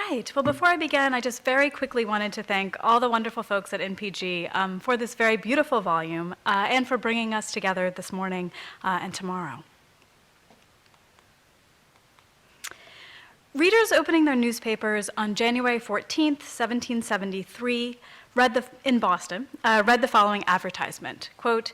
right. Well, before I begin, I just very quickly wanted to thank all the wonderful folks at NPG for this very beautiful volume and for bringing us together this morning and tomorrow. Readers opening their newspapers on January 14th, 1773, in Boston, read the following advertisement, quote,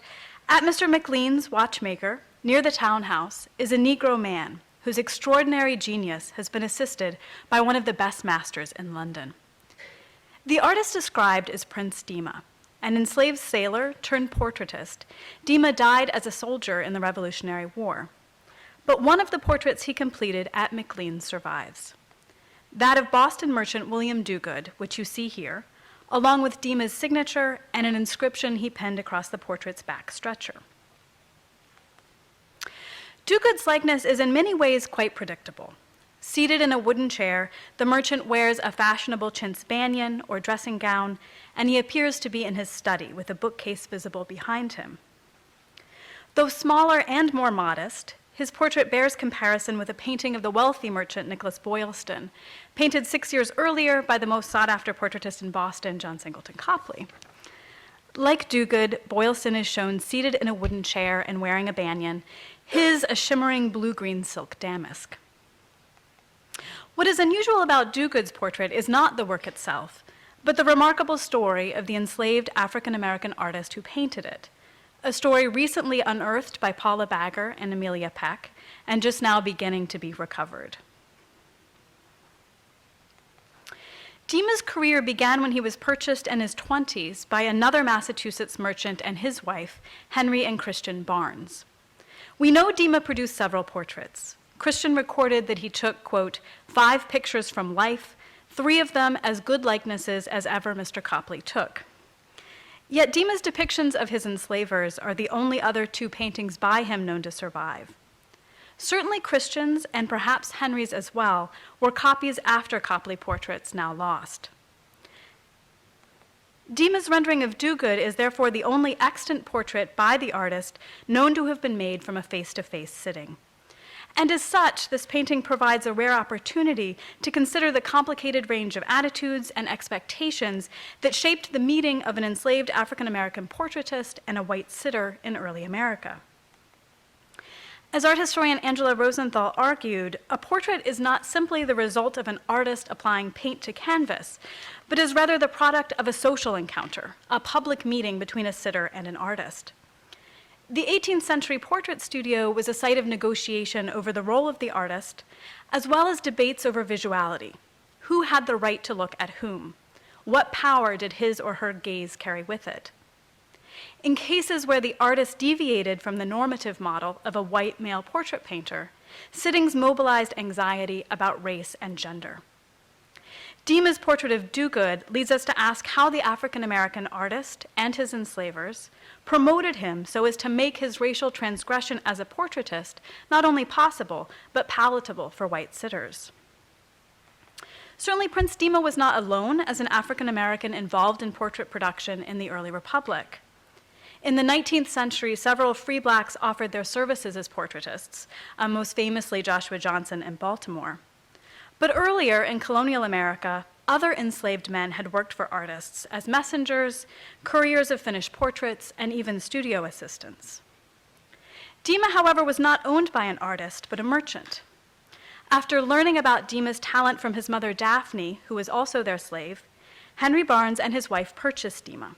"At Mr. McLean's watchmaker, near the townhouse, is a Negro man whose extraordinary genius has been assisted by one of the best masters in London." The artist described is Prince Demah, an enslaved sailor turned portraitist. Demah died as a soldier in the Revolutionary War. But one of the portraits he completed at McLean's survives. That of Boston merchant William Dogood, which you see here, along with Demah's signature and an inscription he penned across the portrait's back stretcher. Dogood's likeness is in many ways quite predictable. Seated in a wooden chair, the merchant wears a fashionable chintz banyan or dressing gown, and he appears to be in his study with a bookcase visible behind him. Though smaller and more modest, his portrait bears comparison with a painting of the wealthy merchant Nicholas Boylston, painted 6 years earlier by the most sought-after portraitist in Boston, John Singleton Copley. Like Dogood, Boylston is shown seated in a wooden chair and wearing a banyan, his a shimmering blue-green silk damask. What is unusual about Dogood's portrait is not the work itself, but the remarkable story of the enslaved African-American artist who painted it, a story recently unearthed by Paula Bagger and Amelia Peck, and just now beginning to be recovered. Demah's career began when he was purchased in his 20s by another Massachusetts merchant and his wife, Henry and Christian Barnes. We know Demah produced several portraits. Christian recorded that he took, quote, 5 pictures from life, 3 of them as good likenesses as ever Mr. Copley took. Yet Demah's depictions of his enslavers are the only other 2 paintings by him known to survive. Certainly Christian's, and perhaps Henry's as well, were copies after Copley portraits now lost. Demah's rendering of Dogood is therefore the only extant portrait by the artist known to have been made from a face-to-face sitting. And as such, this painting provides a rare opportunity to consider the complicated range of attitudes and expectations that shaped the meeting of an enslaved African-American portraitist and a white sitter in early America. As art historian Angela Rosenthal argued, a portrait is not simply the result of an artist applying paint to canvas, but is rather the product of a social encounter, a public meeting between a sitter and an artist. The 18th century portrait studio was a site of negotiation over the role of the artist, as well as debates over visuality. Who had the right to look at whom? What power did his or her gaze carry with it? In cases where the artist deviated from the normative model of a white male portrait painter, sittings mobilized anxiety about race and gender. Demah's portrait of Dogood leads us to ask how the African-American artist and his enslavers promoted him so as to make his racial transgression as a portraitist not only possible, but palatable for white sitters. Certainly, Prince Demah was not alone as an African-American involved in portrait production in the early Republic. In the 19th century, several free blacks offered their services as portraitists, most famously Joshua Johnson in Baltimore. But earlier in colonial America, other enslaved men had worked for artists as messengers, couriers of finished portraits, and even studio assistants. Demah, however, was not owned by an artist, but a merchant. After learning about Demah's talent from his mother Daphne, who was also their slave, Henry Barnes and his wife purchased Demah.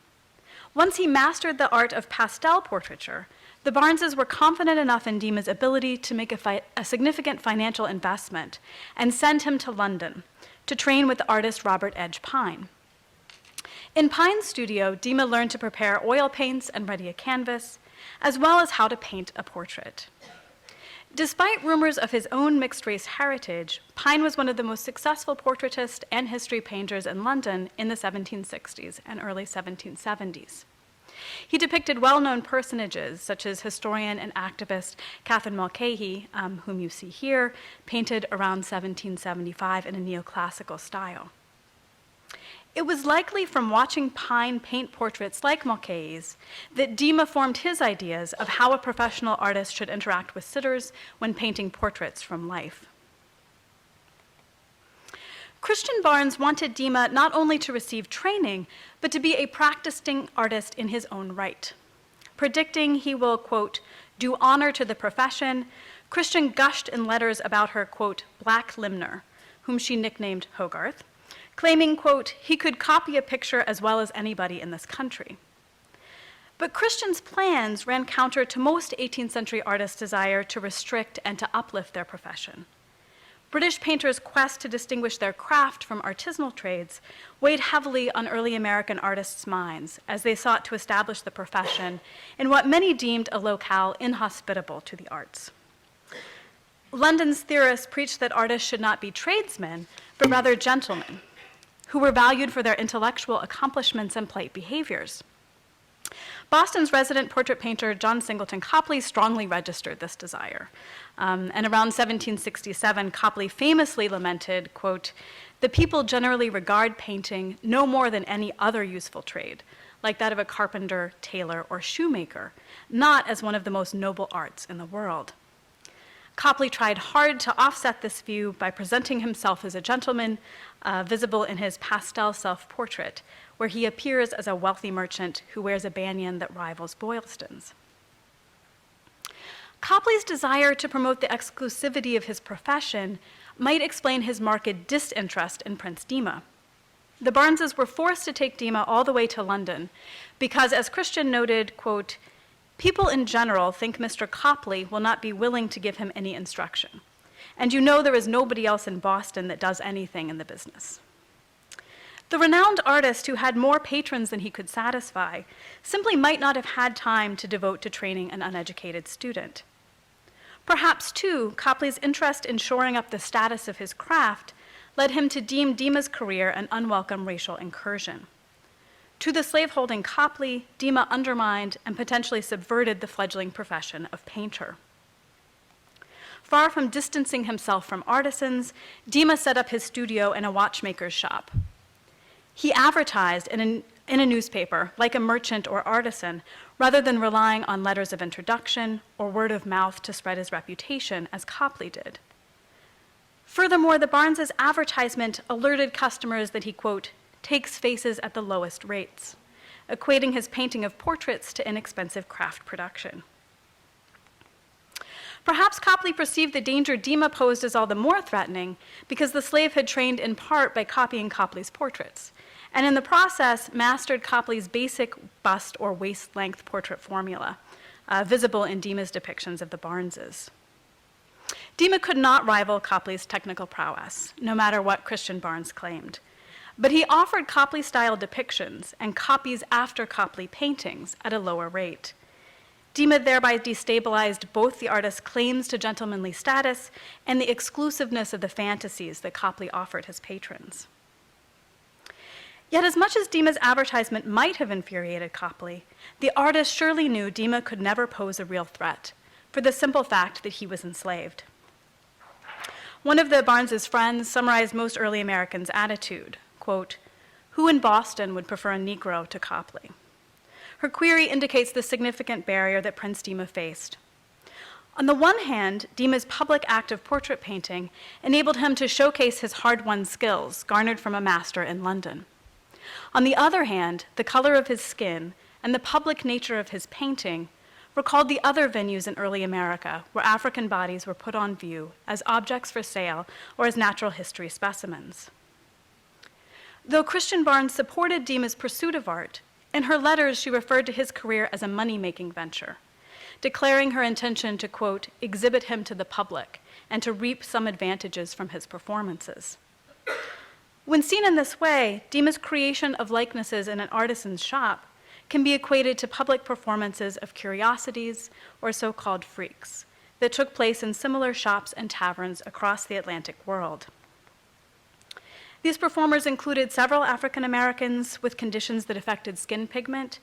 Once he mastered the art of pastel portraiture, the Barneses were confident enough in Demah's ability to make a significant financial investment and send him to London to train with the artist Robert Edge Pine. In Pine's studio, Demah learned to prepare oil paints and ready a canvas, as well as how to paint a portrait. Despite rumors of his own mixed-race heritage, Pine was one of the most successful portraitists and history painters in London in the 1760s and early 1770s. He depicted well-known personages, such as historian and activist Catherine Mulcahy, whom you see here, painted around 1775 in a neoclassical style. It was likely from watching Pine paint portraits like Mulcahy's that Demah formed his ideas of how a professional artist should interact with sitters when painting portraits from life. Christian Barnes wanted Demah not only to receive training, but to be a practicing artist in his own right. Predicting he will, quote, do honor to the profession, Christian gushed in letters about her, quote, Black Limner, whom she nicknamed Hogarth, claiming, quote, he could copy a picture as well as anybody in this country. But Christian's plans ran counter to most 18th century artists' desire to restrict and to uplift their profession. British painters' quest to distinguish their craft from artisanal trades weighed heavily on early American artists' minds as they sought to establish the profession in what many deemed a locale inhospitable to the arts. London's theorists preached that artists should not be tradesmen, but rather gentlemen, who were valued for their intellectual accomplishments and polite behaviors. Boston's resident portrait painter John Singleton Copley strongly registered this desire. And around 1767, Copley famously lamented, quote, the people generally regard painting no more than any other useful trade, like that of a carpenter, tailor, or shoemaker, not as one of the most noble arts in the world. Copley tried hard to offset this view by presenting himself as a gentleman, visible in his pastel self-portrait, where he appears as a wealthy merchant who wears a banyan that rivals Boylston's. Copley's desire to promote the exclusivity of his profession might explain his marked disinterest in Prince Demah. The Barneses were forced to take Demah all the way to London because, as Christian noted, quote, people in general think Mr. Copley will not be willing to give him any instruction. And you know there is nobody else in Boston that does anything in the business. The renowned artist who had more patrons than he could satisfy simply might not have had time to devote to training an uneducated student. Perhaps, too, Copley's interest in shoring up the status of his craft led him to deem Demah's career an unwelcome racial incursion. To the slaveholding Copley, Demah undermined and potentially subverted the fledgling profession of painter. Far from distancing himself from artisans, Demah set up his studio in a watchmaker's shop. He advertised in a newspaper like a merchant or artisan, rather than relying on letters of introduction or word of mouth to spread his reputation, as Copley did. Furthermore, the Barnes' advertisement alerted customers that he, quote, takes faces at the lowest rates, equating his painting of portraits to inexpensive craft production. Perhaps Copley perceived the danger Demah posed as all the more threatening because the slave had trained in part by copying Copley's portraits, and in the process mastered Copley's basic bust or waist-length portrait formula, visible in Demah's depictions of the Barneses. Demah could not rival Copley's technical prowess, no matter what Christian Barnes claimed, but he offered Copley-style depictions and copies after Copley paintings at a lower rate. Demah thereby destabilized both the artist's claims to gentlemanly status and the exclusiveness of the fantasies that Copley offered his patrons. Yet as much as Demah's advertisement might have infuriated Copley, the artist surely knew Demah could never pose a real threat, for the simple fact that he was enslaved. One of the Barnes' friends summarized most early Americans' attitude, quote, who in Boston would prefer a Negro to Copley? Her query indicates the significant barrier that Prince Demah faced. On the one hand, Demah's public act of portrait painting enabled him to showcase his hard-won skills garnered from a master in London. On the other hand, the color of his skin and the public nature of his painting recalled the other venues in early America where African bodies were put on view as objects for sale or as natural history specimens. Though Christian Barnes supported Demah's pursuit of art, in her letters she referred to his career as a money-making venture, declaring her intention to, quote, exhibit him to the public and to reap some advantages from his performances. When seen in this way, Demah's creation of likenesses in an artisan's shop can be equated to public performances of curiosities or so-called freaks that took place in similar shops and taverns across the Atlantic world. These performers included several African Americans with conditions that affected skin pigment,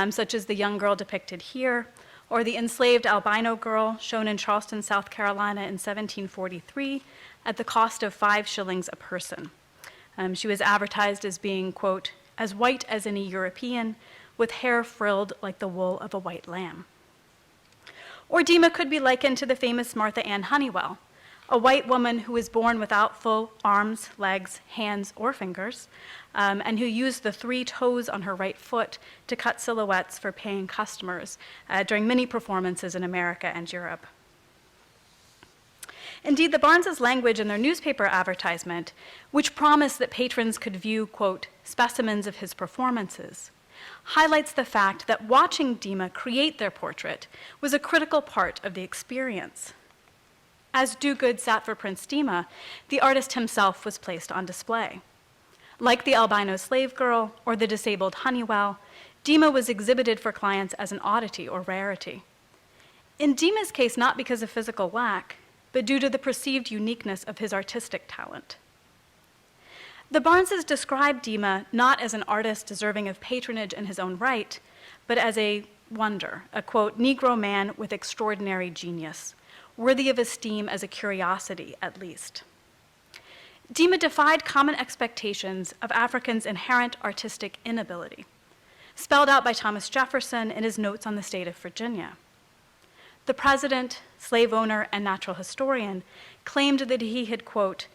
such as the young girl depicted here, or the enslaved albino girl shown in Charleston, South Carolina in 1743 at the cost of 5 shillings a person. She was advertised as being, quote, as white as any European, with hair frilled like the wool of a white lamb. Or Demah could be likened to the famous Martha Ann Honeywell, a white woman who was born without full arms, legs, hands, or fingers, and who used the 3 toes on her right foot to cut silhouettes for paying customers during many performances in America and Europe. Indeed, the Barneses' language in their newspaper advertisement, which promised that patrons could view, quote, specimens of his performances, highlights the fact that watching Demah create their portrait was a critical part of the experience. As do-good sat for Prince Demah, the artist himself was placed on display. Like the albino slave girl or the disabled Honeywell, Demah was exhibited for clients as an oddity or rarity. In Demah's case, not because of physical lack, but due to the perceived uniqueness of his artistic talent. The Barneses described Demah not as an artist deserving of patronage in his own right, but as a wonder, a, quote, Negro man with extraordinary genius, worthy of esteem as a curiosity, at least. Demah defied common expectations of Africans' inherent artistic inability, spelled out by Thomas Jefferson in his Notes on the State of Virginia. The president, slave owner, and natural historian claimed that he had, quote,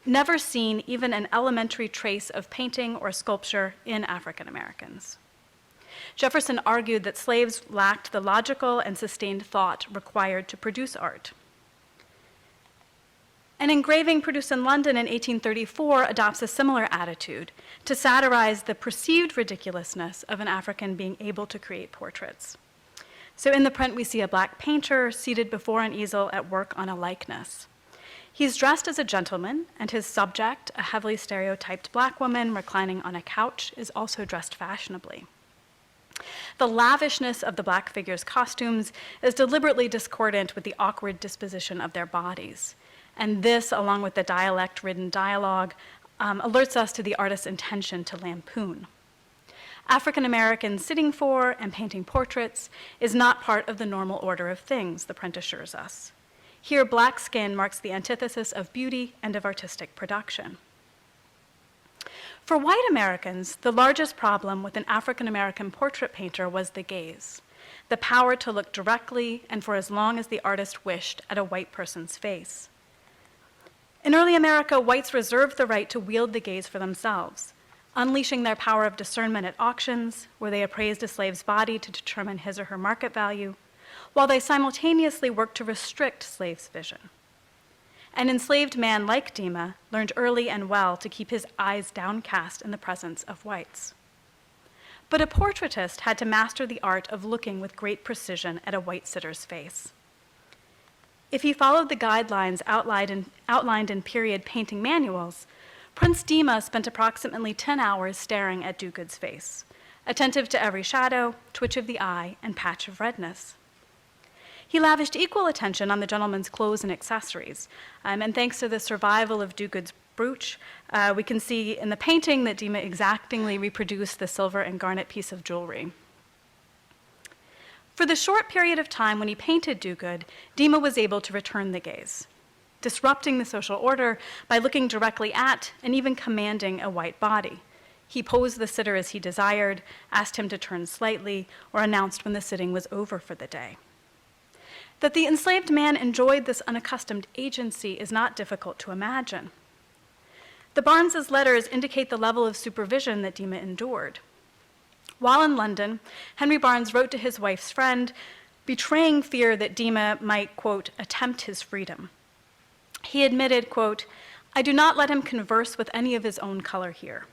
never seen even an elementary trace of painting or sculpture in African Americans. Jefferson argued that slaves lacked the logical and sustained thought required to produce art. An engraving produced in London in 1834 adopts a similar attitude to satirize the perceived ridiculousness of an African being able to create portraits. So in the print, we see a black painter seated before an easel at work on a likeness. He's dressed as a gentleman, and his subject, a heavily stereotyped black woman reclining on a couch, is also dressed fashionably. The lavishness of the black figure's costumes is deliberately discordant with the awkward disposition of their bodies. And this, along with the dialect-ridden dialogue, alerts us to the artist's intention to lampoon. African Americans sitting for and painting portraits is not part of the normal order of things, the print assures us. Here, black skin marks the antithesis of beauty and of artistic production. For white Americans, the largest problem with an African American portrait painter was the gaze, the power to look directly and for as long as the artist wished at a white person's face. In early America, whites reserved the right to wield the gaze for themselves, unleashing their power of discernment at auctions, where they appraised a slave's body to determine his or her market value, while they simultaneously worked to restrict slaves' vision. An enslaved man like Demah learned early and well to keep his eyes downcast in the presence of whites. But a portraitist had to master the art of looking with great precision at a white sitter's face. If he followed the guidelines outlined in period painting manuals, Prince Demah spent approximately 10 hours staring at do-good's face, attentive to every shadow, twitch of the eye, and patch of redness. He lavished equal attention on the gentleman's clothes and accessories, and thanks to the survival of do-good's brooch, we can see in the painting that Demah exactingly reproduced the silver and garnet piece of jewelry. For the short period of time when he painted do-good, Demah was able to return the gaze, disrupting the social order by looking directly at and even commanding a white body. He posed the sitter as he desired, asked him to turn slightly, or announced when the sitting was over for the day. That the enslaved man enjoyed this unaccustomed agency is not difficult to imagine. The Barneses' letters indicate the level of supervision that Demah endured. While in London, Henry Barnes wrote to his wife's friend, betraying fear that Demah might, quote, attempt his freedom. He admitted, quote, I do not let him converse with any of his own color here.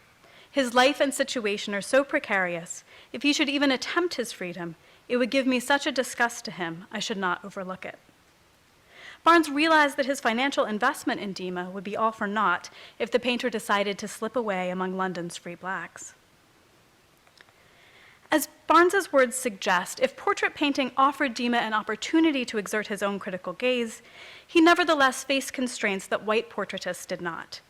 His life and situation are so precarious, if he should even attempt his freedom, it would give me such a disgust to him, I should not overlook it. Barnes realized that his financial investment in Demah would be all for naught if the painter decided to slip away among London's free blacks. As Barnes's words suggest, if portrait painting offered Demah an opportunity to exert his own critical gaze, he nevertheless faced constraints that white portraitists did not.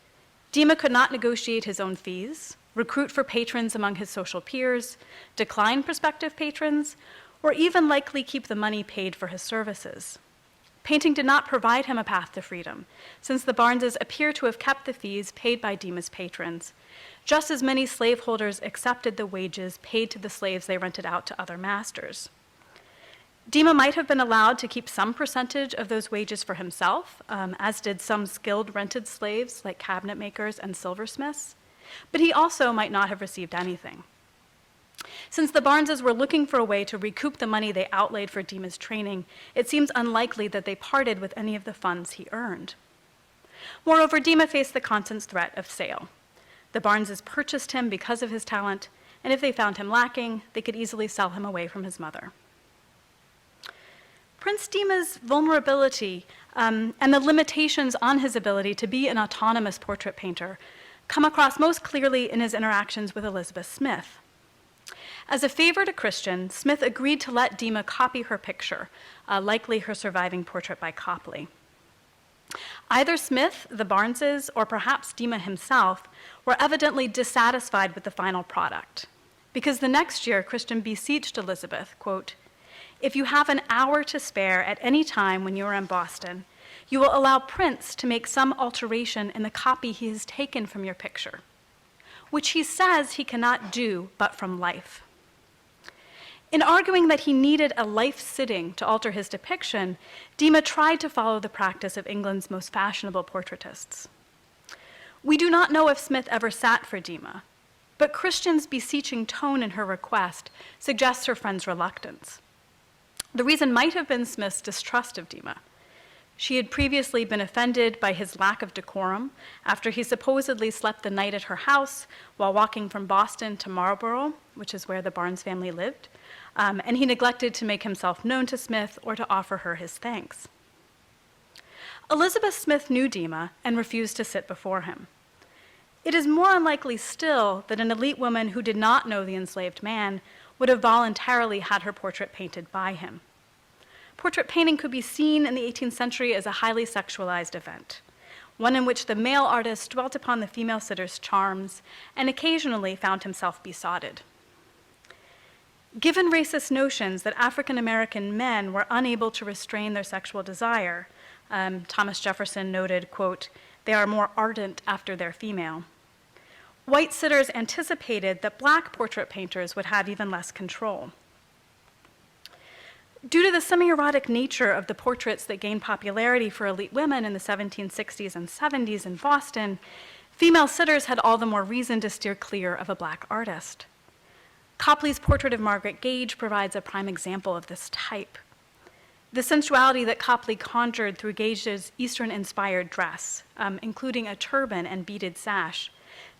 Demah could not negotiate his own fees, recruit for patrons among his social peers, decline prospective patrons, or even likely keep the money paid for his services. Painting did not provide him a path to freedom, since the Barneses appear to have kept the fees paid by Demah's patrons, just as many slaveholders accepted the wages paid to the slaves they rented out to other masters. Demah might have been allowed to keep some percentage of those wages for himself, as did some skilled rented slaves like cabinet makers and silversmiths, but he also might not have received anything. Since the Barneses were looking for a way to recoup the money they outlaid for Demah's training, it seems unlikely that they parted with any of the funds he earned. Moreover, Demah faced the constant threat of sale. The Barneses purchased him because of his talent, and if they found him lacking, they could easily sell him away from his mother. Prince Demah's vulnerability and the limitations on his ability to be an autonomous portrait painter come across most clearly in his interactions with Elizabeth Smith. As a favor to Christian, Smith agreed to let Demah copy her picture, likely her surviving portrait by Copley. Either Smith, the Barneses, or perhaps Demah himself were evidently dissatisfied with the final product, because the next year Christian beseeched Elizabeth, quote, "If you have an hour to spare at any time when you are in Boston, you will allow Prince to make some alteration in the copy he has taken from your picture, which he says he cannot do but from life." In arguing that he needed a life sitting to alter his depiction, Demah tried to follow the practice of England's most fashionable portraitists. We do not know if Smith ever sat for Demah, but Christian's beseeching tone in her request suggests her friend's reluctance. The reason might have been Smith's distrust of Demah. She had previously been offended by his lack of decorum after he supposedly slept the night at her house while walking from Boston to Marlborough, which is where the Barnes family lived, and he neglected to make himself known to Smith or to offer her his thanks. Elizabeth Smith knew Demah and refused to sit before him. It is more unlikely still that an elite woman who did not know the enslaved man would have voluntarily had her portrait painted by him. Portrait painting could be seen in the 18th century as a highly sexualized event, one in which the male artist dwelt upon the female sitter's charms and occasionally found himself besotted. Given racist notions that African American men were unable to restrain their sexual desire, Thomas Jefferson noted, quote, "They are more ardent after their female," white sitters anticipated that black portrait painters would have even less control. Due to the semi-erotic nature of the portraits that gained popularity for elite women in the 1760s and 70s in Boston, female sitters had all the more reason to steer clear of a black artist. Copley's portrait of Margaret Gage provides a prime example of this type. The sensuality that Copley conjured through Gage's Eastern-inspired dress, including a turban and beaded sash,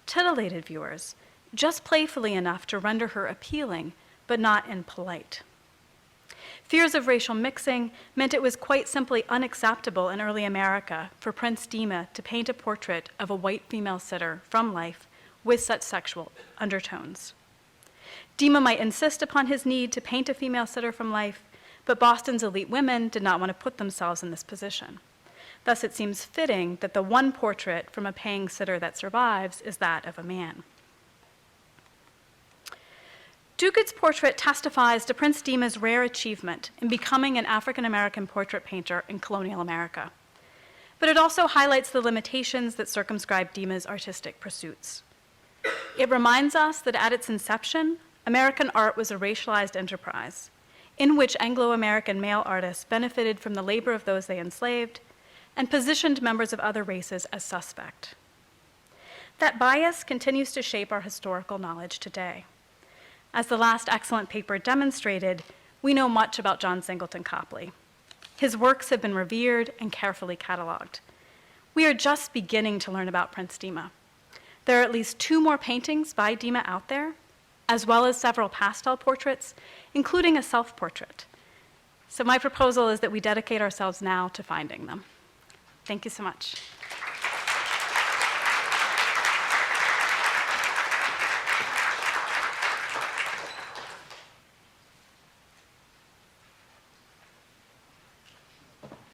titillated viewers, just playfully enough to render her appealing, but not impolite. Fears of racial mixing meant it was quite simply unacceptable in early America for Prince Demah to paint a portrait of a white female sitter from life with such sexual undertones. Demah might insist upon his need to paint a female sitter from life, but Boston's elite women did not want to put themselves in this position. Thus, it seems fitting that the one portrait from a paying sitter that survives is that of a man. Duguid's portrait testifies to Prince Demah's rare achievement in becoming an African-American portrait painter in colonial America. But it also highlights the limitations that circumscribe Demah's artistic pursuits. It reminds us that at its inception, American art was a racialized enterprise in which Anglo-American male artists benefited from the labor of those they enslaved and positioned members of other races as suspect. That bias continues to shape our historical knowledge today. As the last excellent paper demonstrated, we know much about John Singleton Copley. His works have been revered and carefully cataloged. We are just beginning to learn about Prince Demah. There are at least 2 more paintings by Demah out there, as well as several pastel portraits, including a self-portrait. So my proposal is that we dedicate ourselves now to finding them. Thank you so much.